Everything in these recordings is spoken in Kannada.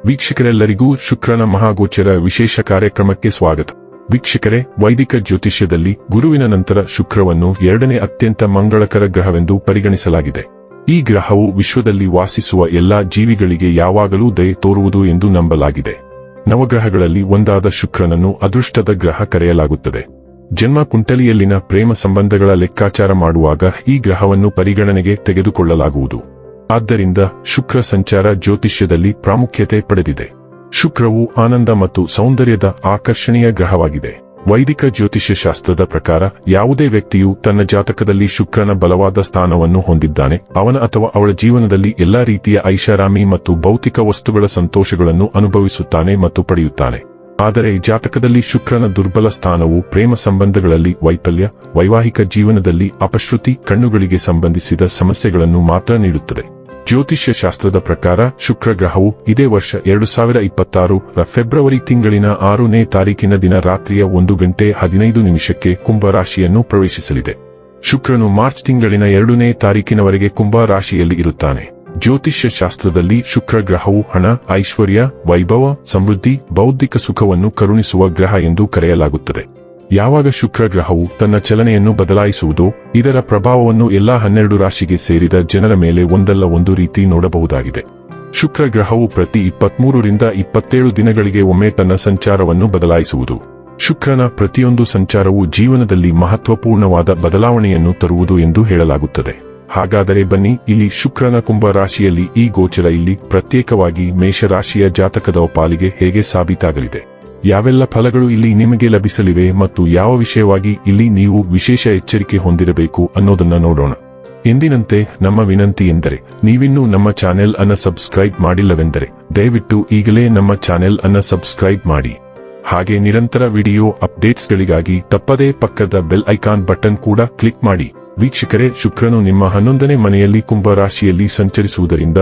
ವೀಕ್ಷಕರೆಲ್ಲರಿಗೂ ಶುಕ್ರನ ಮಹಾಗೋಚರ ವಿಶೇಷ ಕಾರ್ಯಕ್ರಮಕ್ಕೆ ಸ್ವಾಗತ. ವೀಕ್ಷಕರೇ, ವೈದಿಕ ಜ್ಯೋತಿಷ್ಯದಲ್ಲಿ ಗುರುವಿನ ನಂತರ ಶುಕ್ರವನ್ನು ಎರಡನೇ ಅತ್ಯಂತ ಮಂಗಳಕರ ಗ್ರಹವೆಂದು ಪರಿಗಣಿಸಲಾಗಿದೆ. ಈ ಗ್ರಹವು ವಿಶ್ವದಲ್ಲಿ ವಾಸಿಸುವ ಎಲ್ಲಾ ಜೀವಿಗಳಿಗೆ ಯಾವಾಗಲೂ ದಯೆ ತೋರುವುದು ಎಂದು ನಂಬಲಾಗಿದೆ. ನವಗ್ರಹಗಳಲ್ಲಿ ಒಂದಾದ ಶುಕ್ರನನ್ನು ಅದೃಷ್ಟದ ಗ್ರಹ ಕರೆಯಲಾಗುತ್ತದೆ. ಜನ್ಮ ಕುಂಡಲಿಯಲ್ಲಿನ ಪ್ರೇಮ ಸಂಬಂಧಗಳ ಲೆಕ್ಕಾಚಾರ ಮಾಡುವಾಗ ಈ ಗ್ರಹವನ್ನು ಪರಿಗಣನೆಗೆ ತೆಗೆದುಕೊಳ್ಳಲಾಗುವುದು. ಆದ್ದರಿಂದ ಶುಕ್ರ ಸಂಚಾರ ಜ್ಯೋತಿಷ್ಯದಲ್ಲಿ ಪ್ರಾಮುಖ್ಯತೆ ಪಡೆದಿದೆ. ಶುಕ್ರವು ಆನಂದ ಮತ್ತು ಸೌಂದರ್ಯದ ಆಕರ್ಷಣೀಯ ಗ್ರಹವಾಗಿದೆ. ವೈದಿಕ ಜ್ಯೋತಿಷ್ಯ ಶಾಸ್ತ್ರದ ಪ್ರಕಾರ ಯಾವುದೇ ವ್ಯಕ್ತಿಯು ತನ್ನ ಜಾತಕದಲ್ಲಿ ಶುಕ್ರನ ಬಲವಾದ ಸ್ಥಾನವನ್ನು ಹೊಂದಿದ್ದಾನೆ, ಅವನ ಅಥವಾ ಅವಳ ಜೀವನದಲ್ಲಿ ಎಲ್ಲಾ ರೀತಿಯ ಐಷಾರಾಮಿ ಮತ್ತು ಭೌತಿಕ ವಸ್ತುಗಳ ಸಂತೋಷಗಳನ್ನು ಅನುಭವಿಸುತ್ತಾನೆ ಮತ್ತು ಪಡೆಯುತ್ತಾನೆ. ಆದರೆ ಜಾತಕದಲ್ಲಿ ಶುಕ್ರನ ದುರ್ಬಲ ಸ್ಥಾನವು ಪ್ರೇಮ ಸಂಬಂಧಗಳಲ್ಲಿ ವೈಫಲ್ಯ, ವೈವಾಹಿಕ ಜೀವನದಲ್ಲಿ ಅಪಶ್ರುತಿ, ಕಣ್ಣುಗಳಿಗೆ ಸಂಬಂಧಿಸಿದ ಸಮಸ್ಯೆಗಳನ್ನು ಮಾತ್ರ ನೀಡುತ್ತದೆ. ಜ್ಯೋತಿಷ್ಯ ಶಾಸ್ತ್ರದ ಪ್ರಕಾರ ಶುಕ್ರ ಗ್ರಹವು ಇದೇ ವರ್ಷ 2026 ಫೆಬ್ರವರಿ ತಿಂಗಳಿನ 6ನೇ ತಾರೀಕಿನ ದಿನ ರಾತ್ರಿಯ 1:15 ಕುಂಭ ರಾಶಿಯನ್ನು ಪ್ರವೇಶಿಸಲಿದೆ. ಶುಕ್ರನು ಮಾರ್ಚ್ ತಿಂಗಳಿನ 2ನೇ ತಾರೀಕಿನವರೆಗೆ ಕುಂಭ ರಾಶಿಯಲ್ಲಿ ಇರುತ್ತಾನೆ. ಜ್ಯೋತಿಷ್ಯ ಶಾಸ್ತ್ರದಲ್ಲಿ ಶುಕ್ರ ಗ್ರಹವು ಹಣ, ಐಶ್ವರ್ಯ, ವೈಭವ, ಸಮೃದ್ಧಿ, ಬೌದ್ಧಿಕ ಸುಖವನ್ನು ಕರುಣಿಸುವ ಗ್ರಹ ಎಂದು ಕರೆಯಲಾಗುತ್ತದೆ. ಯಾವಾಗ ಶುಕ್ರ ಗ್ರಹವು ತನ್ನ ಚಲನೆಯನ್ನು ಬದಲಾಯಿಸುವುದೋ ಇದರ ಪ್ರಭಾವವನ್ನು ಎಲ್ಲಾ 12 ರಾಶಿಗೆ ಸೇರಿದ ಜನರ ಮೇಲೆ ಒಂದಲ್ಲ ಒಂದು ರೀತಿ ನೋಡಬಹುದಾಗಿದೆ. ಶುಕ್ರ ಗ್ರಹವು ಪ್ರತಿ 23 ರಿಂದ 27 ದಿನಗಳಿಗೆ ಒಮ್ಮೆ ತನ್ನ ಸಂಚಾರವನ್ನು ಬದಲಾಯಿಸುವುದು. ಶುಕ್ರನ ಪ್ರತಿಯೊಂದು ಸಂಚಾರವು ಜೀವನದಲ್ಲಿ ಮಹತ್ವಪೂರ್ಣವಾದ ಬದಲಾವಣೆಯನ್ನು ತರುವುದು ಎಂದು ಹೇಳಲಾಗುತ್ತದೆ. ಹಾಗಾದರೆ ಬನ್ನಿ, ಇಲ್ಲಿ ಶುಕ್ರನ ಕುಂಭ ರಾಶಿಯಲ್ಲಿ ಈ ಗೋಚರ ಇಲ್ಲಿ ಪ್ರತ್ಯೇಕವಾಗಿ ಮೇಷರಾಶಿಯ ಜಾತಕದ ಪಾಲಿಗೆ ಹೇಗೆ ಸಾಬೀತಾಗಲಿದೆ, ಯಾವೆಲ್ಲ ಫಲಗಳು ಇಲ್ಲಿ ನಿಮಗೆ ಲಭಿಸಲಿವೆ ಮತ್ತು ಯಾವ ವಿಷಯವಾಗಿ ಇಲ್ಲಿ ನೀವು ವಿಶೇಷ ಎಚ್ಚರಿಕೆ ಹೊಂದಿರಬೇಕು ಅನ್ನೋದನ್ನ ನೋಡೋಣ. ಎಂದಿನಂತೆ ನಮ್ಮ ವಿನಂತಿ ಎಂದರೆ, ನೀವಿನ್ನೂ ನಮ್ಮ ಚಾನೆಲ್ ಅನ್ನು ಸಬ್ಸ್ಕ್ರೈಬ್ ಮಾಡಿಲ್ಲವೆಂದರೆ ದಯವಿಟ್ಟು ಈಗಲೇ ನಮ್ಮ ಚಾನೆಲ್ ಅನ್ನು ಸಬ್ಸ್ಕ್ರೈಬ್ ಮಾಡಿ. ಹಾಗೆ ನಿರಂತರ ವಿಡಿಯೋ ಅಪ್ಡೇಟ್ಸ್ಗಳಿಗಾಗಿ ತಪ್ಪದೇ ಪಕ್ಕದ ಬೆಲ್ ಐಕಾನ್ ಬಟನ್ ಕೂಡ ಕ್ಲಿಕ್ ಮಾಡಿ. ವೀಕ್ಷಕರೇ, ಶುಕ್ರನು ನಿಮ್ಮ 11ನೇ ಮನೆಯಲ್ಲಿ ಕುಂಭ ರಾಶಿಯಲ್ಲಿ ಸಂಚರಿಸುವುದರಿಂದ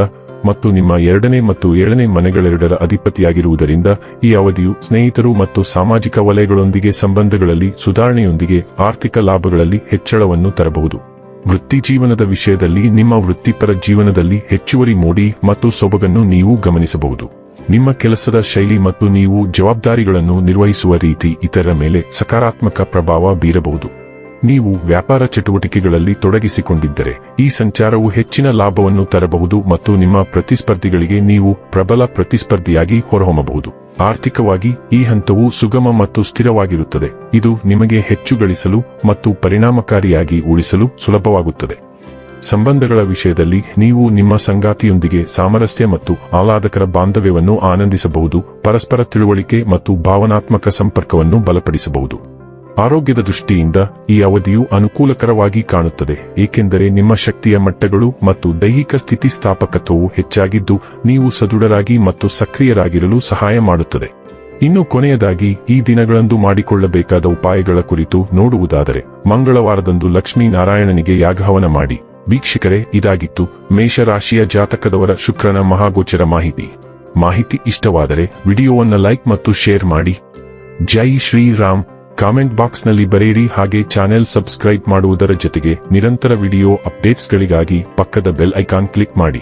ಮತ್ತು ನಿಮ್ಮ 2ನೇ ಮತ್ತು 7ನೇ ಮನೆಗಳೆರಡರ ಅಧಿಪತಿಯಾಗಿರುವುದರಿಂದ ಈ ಅವಧಿಯು ಸ್ನೇಹಿತರು ಮತ್ತು ಸಾಮಾಜಿಕ ವಲಯಗಳೊಂದಿಗೆ ಸಂಬಂಧಗಳಲ್ಲಿ ಸುಧಾರಣೆಯೊಂದಿಗೆ ಆರ್ಥಿಕ ಲಾಭಗಳಲ್ಲಿ ಹೆಚ್ಚಳವನ್ನು ತರಬಹುದು. ವೃತ್ತಿ ಜೀವನದ ವಿಷಯದಲ್ಲಿ ನಿಮ್ಮ ವೃತ್ತಿಪರ ಜೀವನದಲ್ಲಿ ಹೆಚ್ಚುವರಿ ಮೋಡಿ ಮತ್ತು ಸೊಬಗನ್ನು ನೀವು ಗಮನಿಸಬಹುದು. ನಿಮ್ಮ ಕೆಲಸದ ಶೈಲಿ ಮತ್ತು ನೀವು ಜವಾಬ್ದಾರಿಗಳನ್ನು ನಿರ್ವಹಿಸುವ ರೀತಿ ಇತರರ ಮೇಲೆ ಸಕಾರಾತ್ಮಕ ಪ್ರಭಾವ ಬೀರಬಹುದು. ನೀವು ವ್ಯಾಪಾರ ಚಟುವಟಿಕೆಗಳಲ್ಲಿ ತೊಡಗಿಸಿಕೊಂಡಿದ್ದರೆ ಈ ಸಂಚಾರವು ಹೆಚ್ಚಿನ ಲಾಭವನ್ನು ತರಬಹುದು ಮತ್ತು ನಿಮ್ಮ ಪ್ರತಿಸ್ಪರ್ಧಿಗಳಿಗೆ ನೀವು ಪ್ರಬಲ ಪ್ರತಿಸ್ಪರ್ಧಿಯಾಗಿ ಹೊರಹೊಮ್ಮಬಹುದು. ಆರ್ಥಿಕವಾಗಿ ಈ ಹಂತವು ಸುಗಮ ಮತ್ತು ಸ್ಥಿರವಾಗಿರುತ್ತದೆ. ಇದು ನಿಮಗೆ ಹೆಚ್ಚು ಗಳಿಸಲು ಮತ್ತು ಪರಿಣಾಮಕಾರಿಯಾಗಿ ಉಳಿಸಲು ಸುಲಭವಾಗುತ್ತದೆ. ಸಂಬಂಧಗಳ ವಿಷಯದಲ್ಲಿ ನೀವು ನಿಮ್ಮ ಸಂಗಾತಿಯೊಂದಿಗೆ ಸಾಮರಸ್ಯ ಮತ್ತು ಆಹ್ಲಾದಕರ ಬಾಂಧವ್ಯವನ್ನು ಆನಂದಿಸಬಹುದು. ಪರಸ್ಪರ ತಿಳುವಳಿಕೆ ಮತ್ತು ಭಾವನಾತ್ಮಕ ಸಂಪರ್ಕವನ್ನು ಬಲಪಡಿಸಬಹುದು. ಆರೋಗ್ಯದ ದೃಷ್ಟಿಯಿಂದ ಈ ಅವಧಿಯು ಅನುಕೂಲಕರವಾಗಿ ಕಾಣುತ್ತದೆ, ಏಕೆಂದರೆ ನಿಮ್ಮ ಶಕ್ತಿಯ ಮಟ್ಟಗಳು ಮತ್ತು ದೈಹಿಕ ಸ್ಥಿತಿಸ್ಥಾಪಕತ್ವವು ಹೆಚ್ಚಾಗಿದ್ದು ನೀವು ಸದೃಢರಾಗಿ ಮತ್ತು ಸಕ್ರಿಯರಾಗಿರಲು ಸಹಾಯ ಮಾಡುತ್ತದೆ. ಇನ್ನು ಕೊನೆಯದಾಗಿ ಈ ದಿನಗಳಂದು ಮಾಡಿಕೊಳ್ಳಬೇಕಾದ ಉಪಾಯಗಳ ಕುರಿತು ನೋಡುವುದಾದರೆ, ಮಂಗಳವಾರದಂದು ಲಕ್ಷ್ಮೀ ನಾರಾಯಣನಿಗೆ ಯಾಗಹವನ ಮಾಡಿ. ವೀಕ್ಷಕರೇ, ಇದಾಗಿತ್ತು ಮೇಷರಾಶಿಯ ಜಾತಕದವರ ಶುಕ್ರನ ಮಹಾಗೋಚರ ಮಾಹಿತಿ ಇಷ್ಟವಾದರೆ ವಿಡಿಯೋವನ್ನು ಲೈಕ್ ಮತ್ತು ಶೇರ್ ಮಾಡಿ. ಜೈ ಶ್ರೀರಾಮ್. ಕಾಮೆಂಟ್ ಬಾಕ್ಸ್ನಲ್ಲಿ ಬರೆಯಿರಿ. ಹಾಗೆ ಚಾನೆಲ್ ಸಬ್ಸ್ಕ್ರೈಬ್ ಮಾಡುವುದರ ಜೊತೆಗೆ ನಿರಂತರ ವಿಡಿಯೋ ಅಪ್ಡೇಟ್ಸ್ಗಳಿಗಾಗಿ ಪಕ್ಕದ ಬೆಲ್ ಐಕಾನ್ ಕ್ಲಿಕ್ ಮಾಡಿ.